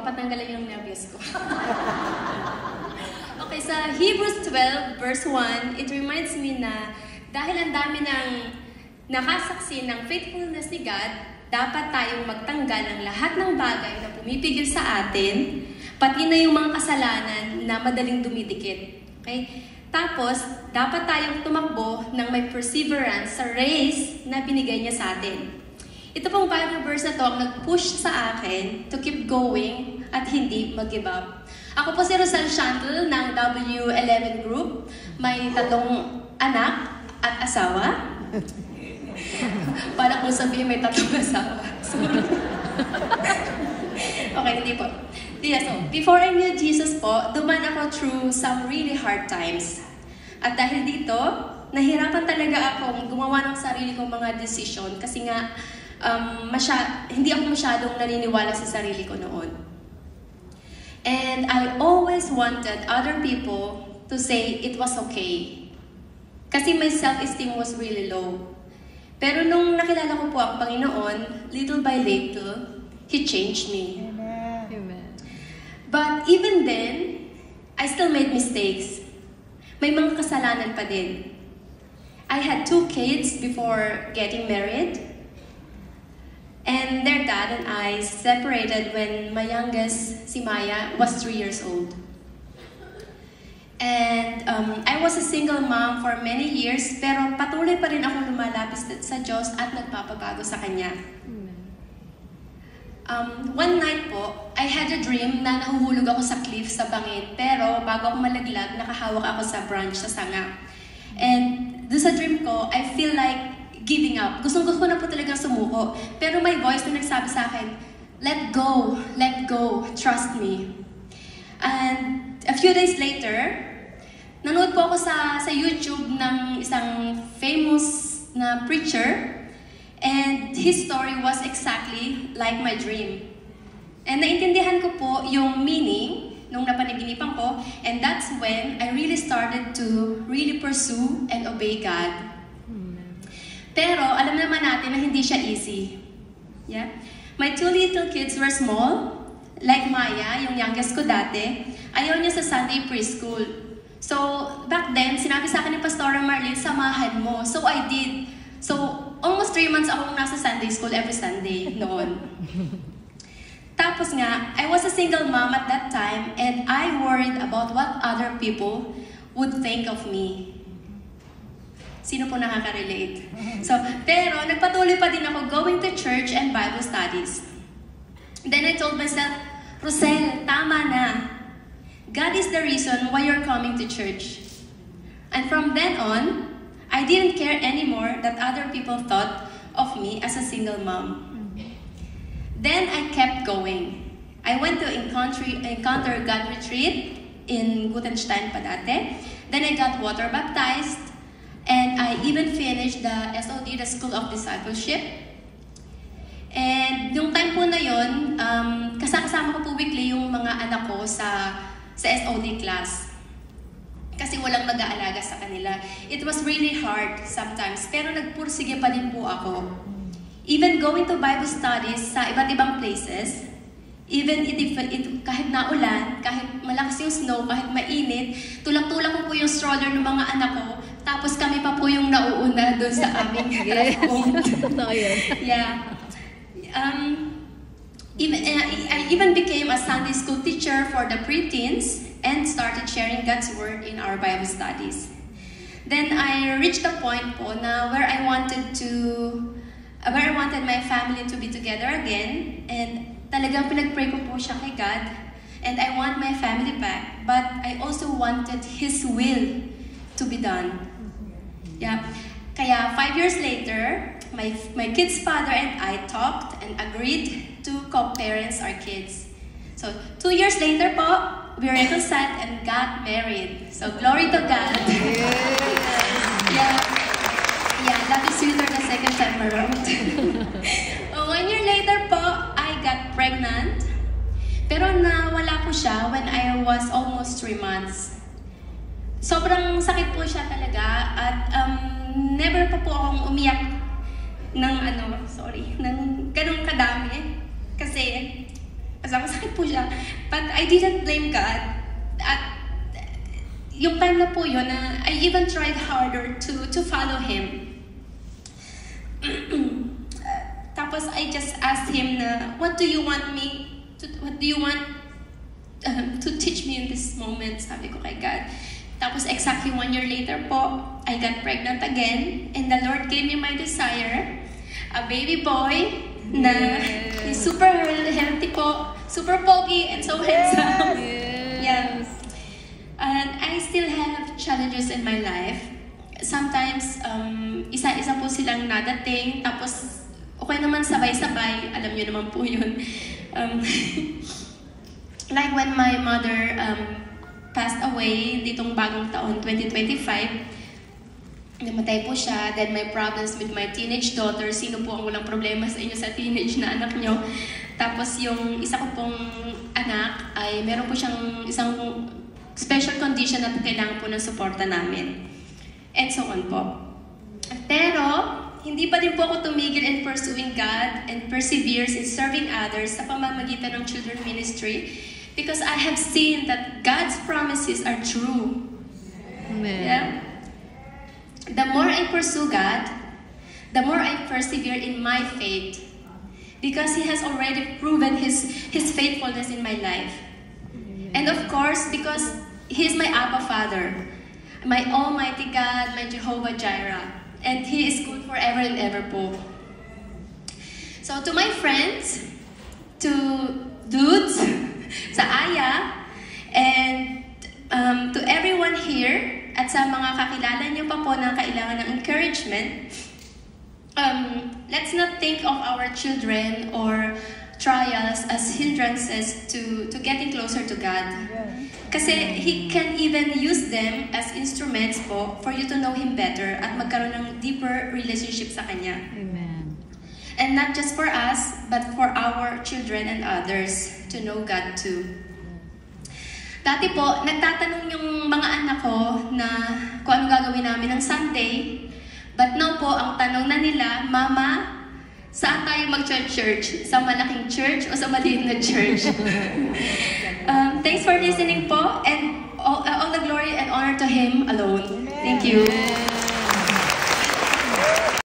mapatanggalan yung nervyos ko. Okay, sa Hebrews 12, verse 1, it reminds me na dahil ang dami ng nakasaksi ng faithfulness ni God, dapat tayong magtanggal ng lahat ng bagay na pumipigil sa atin, pati na yung mga kasalanan na madaling dumidikit. Okay? Tapos, dapat tayong tumakbo ng may perseverance sa race na binigay niya sa atin. Ito pong Bible verse na to ang nag-push sa akin to keep going at hindi mag-give up. Ako po si Rosel Chantel ng W11 Group. May 3 anak at asawa. Para kung sabihin may 3 asawa. Okay, hindi po. Yeah, so, before I knew Jesus po, duman ako through some really hard times. At dahil dito, nahirapan talaga akong gumawa ng sarili kong mga decision kasi nga hindi ako masyadong naniniwala sa sarili ko noon. And I always wanted other people to say it was okay. Kasi my self-esteem was really low. Pero nung nakilala ko po ang Panginoon, little by little, He changed me. Amen. But even then, I still made mistakes. May mga kasalanan pa din. I had 2 kids before getting married. And their dad and I separated when my youngest, si Maya, was 3 years old. And I was a single mom for many years, pero patuloy pa rin ako lumalapit sa Diyos at nagpapabago sa Kanya. One night po, I had a dream na nahuhulog ako sa cliff sa bangin, pero bago ako malaglag, nakahawak ako sa branch sa sanga. And doon sa dream ko, I feel like giving up. Gusto ko na po talagang sumuko. Pero may voice na nagsabi sa akin, let go, trust me. And a few days later, nanood po ako sa YouTube ng isang famous na preacher, and his story was exactly like my dream. And naintindihan ko po yung meaning nung napanaginipan ko, and that's when I really started to really pursue and obey God. Pero alam naman natin na hindi siya easy. Yeah? My 2 little kids were small, like Maya, yung youngest ko dati. Ayaw niya sa Sunday preschool. So, back then, sinabi sa akin ni Pastora Marlene, samahan mo. So, I did. So, almost 3 months akong nasa Sunday school every Sunday noon. Tapos nga, I was a single mom at that time, and I worried about what other people would think of me. Sino po nakaka-relate? So, pero nagpatuloy pa din ako going to church and Bible studies. Then I told myself, Rosel, tama na. God is the reason why you're coming to church. And from then on, I didn't care anymore that other people thought of me as a single mom. Then I kept going. I went to Encounter God retreat in Gutenstein pa dati. Then I got water baptized. And I even finished the SOD, the School of Discipleship. And yung time po na yun, kasama ko po weekly yung mga anak ko sa SOD class. Kasi walang mag-aalaga sa kanila. It was really hard sometimes, pero nagpursige pa din po ako. Even going to Bible studies sa iba't ibang places, even kahit naulan, kahit malakas yung snow, kahit mainit, tulak-tulak ko po yung stroller ng mga anak ko, tapos kami pa po yung nauuna doon sa aming traffic. Yeah. I even became a Sunday school teacher for the preteens and started sharing God's Word in our Bible studies. Then I reached the point po na where I wanted my family to be together again, and talagang pinag-pray ko po siya kay God, and I want my family back, but I also wanted His will to be done. Yeah. Kaya 5 years later, my kid's father and I talked and agreed to co-parents our kids. So 2 years later po, we reconciled and got married. So glory to God. Yeah. Yeah, that is sweeter the second time around. 1 year later po, I got pregnant. Pero nawala po siya when I was almost 3 months. Sobrang sakit po siya talaga at never pa po akong umiyak ng ganun kadami. Kasi Masakit po siya. But I didn't blame God. At yung time na po yun, I even tried harder to follow Him. Tapos I just asked Him na, what do you want to teach me in this moment? Sabi ko kay God. Tapos exactly 1 year later po, I got pregnant again, and the Lord gave me my desire, a baby boy na super healthy po, super pogi, and so handsome. Yes. And I still have challenges in my life. Sometimes, isa-isa po silang nadating, tapos okay naman sabay-sabay, alam niyo naman po yun. Like when my mother passed away ditong bagong taon, 2025, namatay po siya. Then my problems with my teenage daughter. Sino po ang walang problema sa inyo sa teenage na anak nyo? Tapos yung isa ko pong anak ay meron po siyang isang special condition na kailangan po ng suporta namin. And so on po. Pero, hindi pa din po ako tumigil in pursuing God and perseveres in serving others sa pamamagitan ng children ministry because I have seen that God's promises are true. Amen. Yeah? The more I pursue God, the more I persevere in my faith because He has already proven His faithfulness in my life. And of course, because He is my Abba Father, my Almighty God, my Jehovah Jireh, and He is good forever and ever po. So to my friends, to dudes, sa Aya, and to everyone here, at sa mga kakilala niyo pa po na kailangan ng encouragement, let's not think of our children or trials as hindrances to getting closer to God. Kasi He can even use them as instruments po for you to know Him better at magkaroon ng deeper relationship sa Kanya. Amen. And not just for us, but for our children and others to know God too. Dati po, nagtatanong yung mga anak ko na kung anong gagawin namin ng Sunday. But now po, ang tanong na nila, Mama, saan tayo mag-church? Sa malaking church o sa maliit na church? Thanks for listening po, and all the glory and honor to Him alone. Thank you.